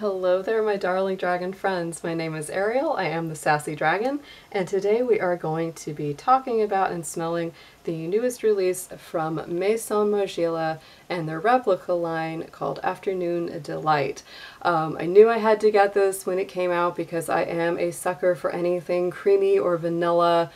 Hello there, my darling dragon friends. My name is Ariel, I am the Sassy Dragon, and today we are going to be talking about and smelling the newest release from Maison Margiela and their replica line called Afternoon Delight. I knew I had to get this when it came out because I am a sucker for anything creamy or vanilla,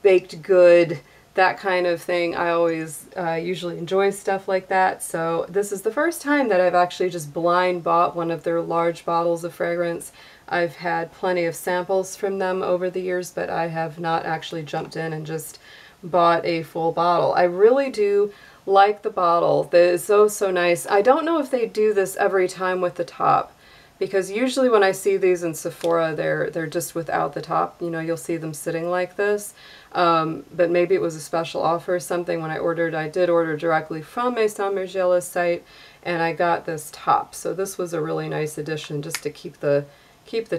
baked good, that kind of thing. I always usually enjoy stuff like that. So this is the first time that I've actually just blind bought one of their large bottles of fragrance. I've had plenty of samples from them over the years, but I have not actually jumped in and just bought a full bottle. I really do like the bottle. It's so nice. I don't know if they do this every time with the top, because usually when I see these in Sephora, they're just without the top. You know, you'll see them sitting like this. But maybe it was a special offer or something when I ordered. I did order directly from Maison Margiela's site, and I got this top. So this was a really nice addition just to keep the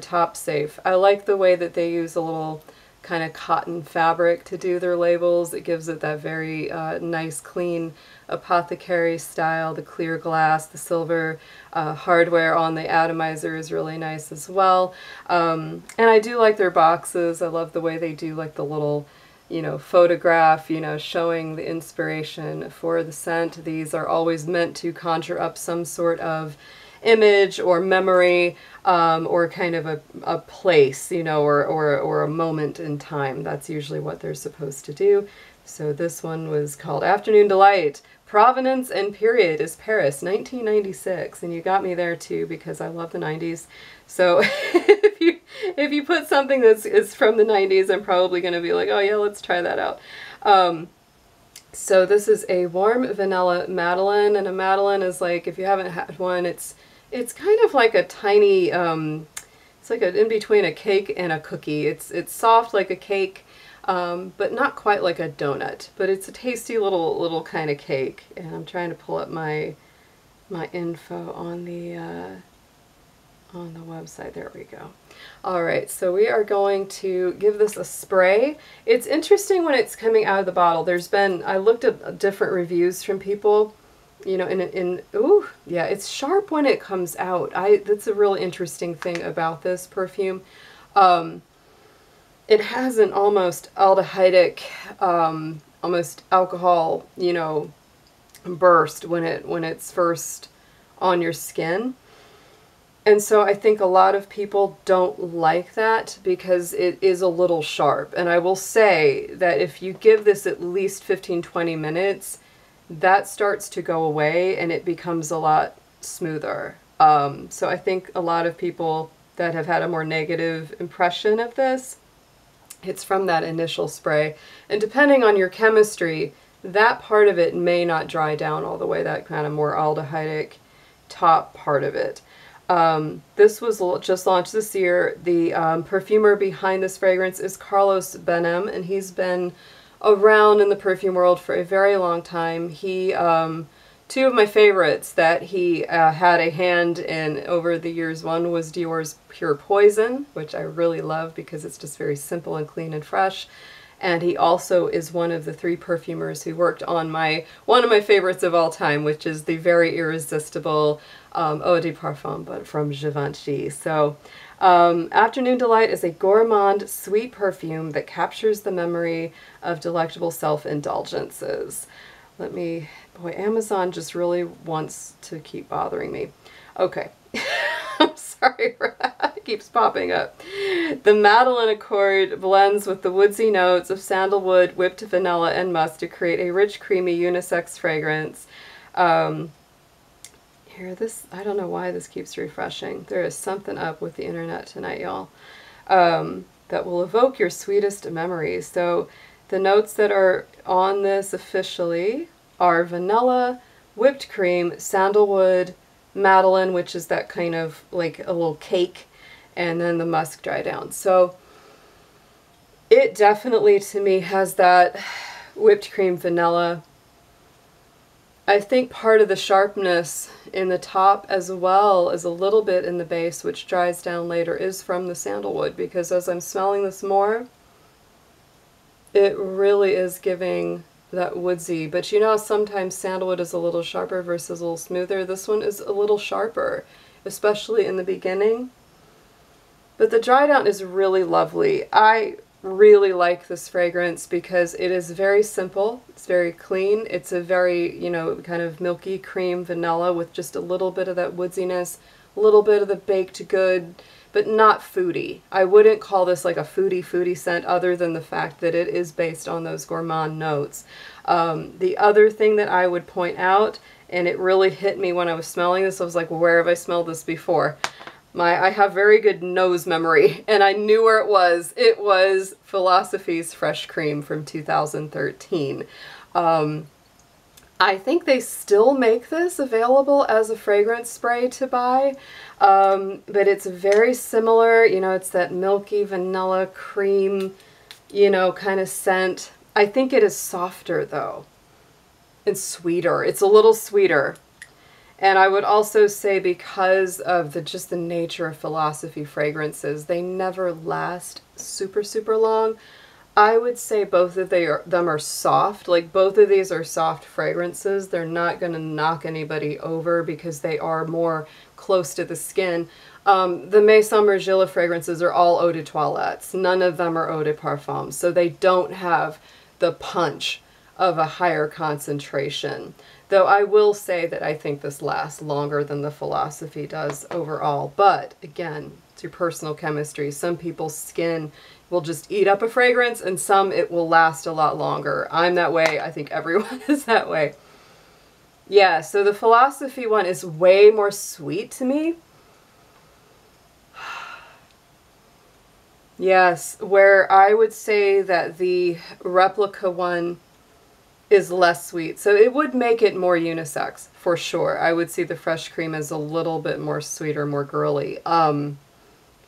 top safe. I like the way that they use a little kind of cotton fabric to do their labels. It gives it that very nice, clean apothecary style. The clear glass, the silver hardware on the atomizer is really nice as well. And I do like their boxes. I love the way they do like the little, you know, photograph, you know, showing the inspiration for the scent. These are always meant to conjure up some sort of image or memory, or kind of a place, you know, or a moment in time. That's usually what they're supposed to do. So this one was called Afternoon Delight. Provenance and period is Paris, 1996, and you got me there too because I love the 90s. So if you put something is from the 90s, I'm probably going to be like, oh yeah, let's try that out. So this is a warm vanilla Madeleine, and a Madeleine is like, if you haven't had one, it's kind of like a tiny, it's like in between a cake and a cookie. It's soft like a cake, but not quite like a donut. But it's a tasty little kind of cake. And I'm trying to pull up my info on the website. There we go. All right, so we are going to give this a spray. It's interesting when it's coming out of the bottle. I looked at different reviews from people. You know, ooh, yeah, it's sharp when it comes out. That's a really interesting thing about this perfume. It has an almost aldehydic, almost alcohol, you know, burst when it's first on your skin. And so I think a lot of people don't like that because it is a little sharp. And I will say that if you give this at least 15-20 minutes, that starts to go away and it becomes a lot smoother. So I think a lot of people that have had a more negative impression of this, it's from that initial spray. And depending on your chemistry, that part of it may not dry down all the way, that kind of more aldehydic top part of it. This was just launched this year. The perfumer behind this fragrance is Carlos Benem, and he's been around in the perfume world for a very long time. He, two of my favorites that he had a hand in over the years, one was Dior's Pure Poison, which I really love because it's just very simple and clean and fresh. And he also is one of the 3 perfumers who worked on one of my favorites of all time, which is the very irresistible Eau de Parfum, but from Givenchy. So Afternoon Delight is a gourmand sweet perfume that captures the memory of delectable self-indulgences. Boy, Amazon just really wants to keep bothering me. Okay. I'm sorry for that. It keeps popping up. The Madeleine Accord blends with the woodsy notes of sandalwood, whipped vanilla, and musk to create a rich, creamy unisex fragrance. I don't know why this keeps refreshing. There is something up with the internet tonight, y'all. That will evoke your sweetest memories. So the notes that are on this officially are vanilla, whipped cream, sandalwood, Madeleine, which is that kind of like a little cake, and then the musk dry down. So it definitely, to me, has that whipped cream vanilla. I think part of the sharpness in the top as well as a little bit in the base, which dries down later, is from the sandalwood, because as I'm smelling this more, it really is giving that woodsy. But you know, sometimes sandalwood is a little sharper versus a little smoother. This one is a little sharper. especially in the beginning. But the dry down is really lovely. I really like this fragrance because it is very simple. It's very clean. It's a very, you know, kind of milky cream vanilla with just a little bit of that woodsiness, a little bit of the baked good, but not foodie. I wouldn't call this like a foodie scent other than the fact that it is based on those gourmand notes. The other thing that I would point out, and it really hit me when I was smelling this, I was like, where have I smelled this before? I have very good nose memory, and I knew where it was. It was Philosophy's Fresh Cream from 2013. I think they still make this available as a fragrance spray to buy, but it's very similar. You know, it's that milky vanilla cream, you know, kind of scent. I think it is softer though, and sweeter. It's a little sweeter. And I would also say because of just the nature of Philosophy fragrances, they never last super long. I would say both of them are soft. Like both of these are soft fragrances. They're not going to knock anybody over because they are more close to the skin. The Maison Margiela fragrances are all eau de toilettes. None of them are eau de parfum. So they don't have the punch of a higher concentration. Though I will say that I think this lasts longer than the Philosophy does overall. But again, it's your personal chemistry. Some people's skin will just eat up a fragrance, and some it will last a lot longer. I'm that way. I think everyone is that way. Yeah, so the Philosophy one is way more sweet to me. Yes, where I would say that the replica one is less sweet. So it would make it more unisex, for sure. I would see the Fresh Cream as a little bit more sweeter, more girly in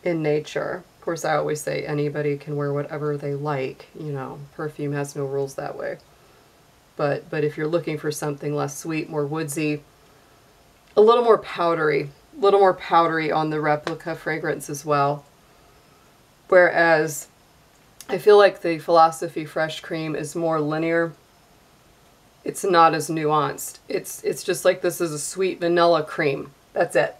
nature. Of course, I always say anybody can wear whatever they like. You know, perfume has no rules that way. But if you're looking for something less sweet, more woodsy, a little more powdery on the replica fragrance as well. Whereas I feel like the Philosophy Fresh Cream is more linear. It's not as nuanced. It's just like this is a sweet vanilla cream. That's it.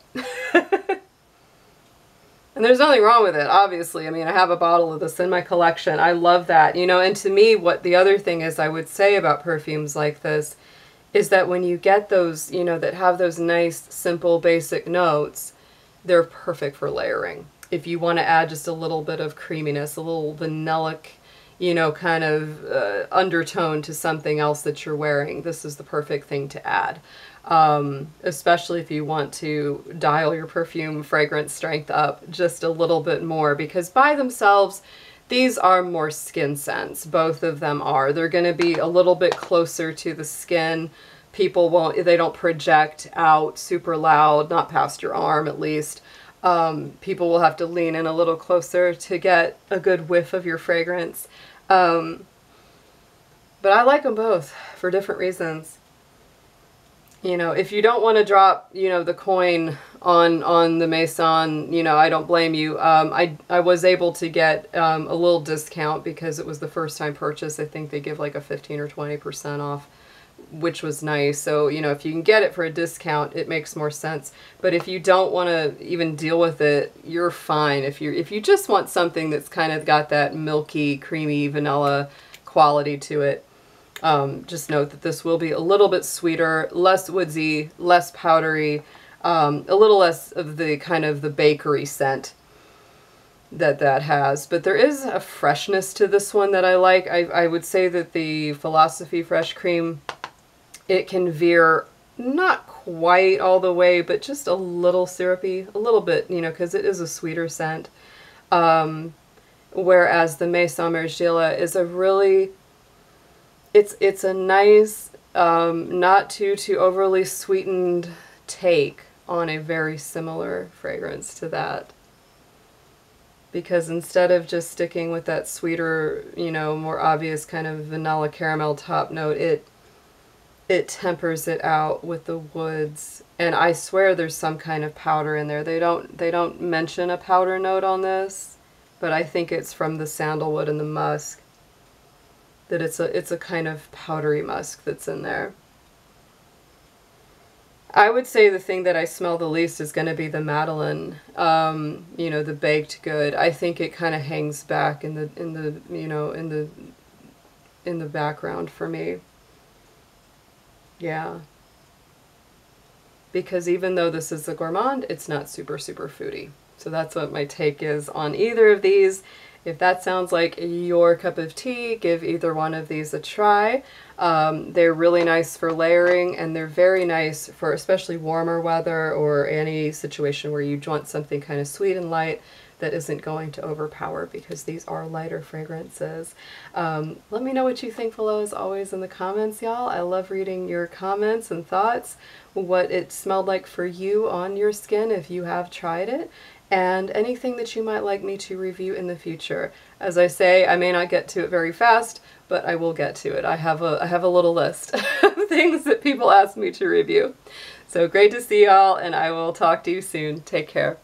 And there's nothing wrong with it, obviously. I mean, I have a bottle of this in my collection. I love that. You know, and to me, what the other thing is I would say about perfumes like this is that when you get those, you know, that have those nice, simple, basic notes, they're perfect for layering. If you want to add just a little bit of creaminess, a little vanillic, you know, kind of undertone to something else that you're wearing, this is the perfect thing to add. Especially if you want to dial your perfume fragrance strength up just a little bit more, because by themselves, these are more skin scents. Both of them are. They're going to be a little bit closer to the skin. People won't, they don't project out super loud, not past your arm at least. People will have to lean in a little closer to get a good whiff of your fragrance. But I like them both for different reasons. You know, if you don't want to drop, you know, the coin on the Maison, you know, I don't blame you. I was able to get a little discount because it was the first time purchase. I think they give like a 15 or 20% off, which was nice. So, you know, if you can get it for a discount, it makes more sense. But if you don't want to even deal with it, you're fine. If you just want something that's kind of got that milky, creamy vanilla quality to it, just note that this will be a little bit sweeter, less woodsy, less powdery, a little less of the kind of the bakery scent that has. But there is a freshness to this one that I like. I would say that the Philosophy Fresh Cream, it can veer not quite all the way, but just a little syrupy, a little bit, you know, because it is a sweeter scent. Whereas the Maison Margiela is a really, it's a nice, not too overly sweetened take on a very similar fragrance to that. Because instead of just sticking with that sweeter, you know, more obvious kind of vanilla caramel top note, it tempers it out with the woods. And I swear there's some kind of powder in there. They don't mention a powder note on this, but I think it's from the sandalwood and the musk. That it's a kind of powdery musk that's in there. I would say the thing that I smell the least is going to be the Madeleine, you know, the baked good. I think it kind of hangs back in the you know, in the background for me. Yeah. Because even though this is a gourmand, it's not super foodie. So that's what my take is on either of these. If that sounds like your cup of tea, give either one of these a try. They're really nice for layering, and they're very nice for especially warmer weather or any situation where you want something kind of sweet and light that isn't going to overpower, because these are lighter fragrances. Let me know what you think below, as always, in the comments, y'all. I love reading your comments and thoughts, what it smelled like for you on your skin if you have tried it, and anything that you might like me to review in the future. As I say, I may not get to it very fast, but I will get to it. I have a little list of things that people ask me to review. So great to see y'all, and I will talk to you soon. Take care.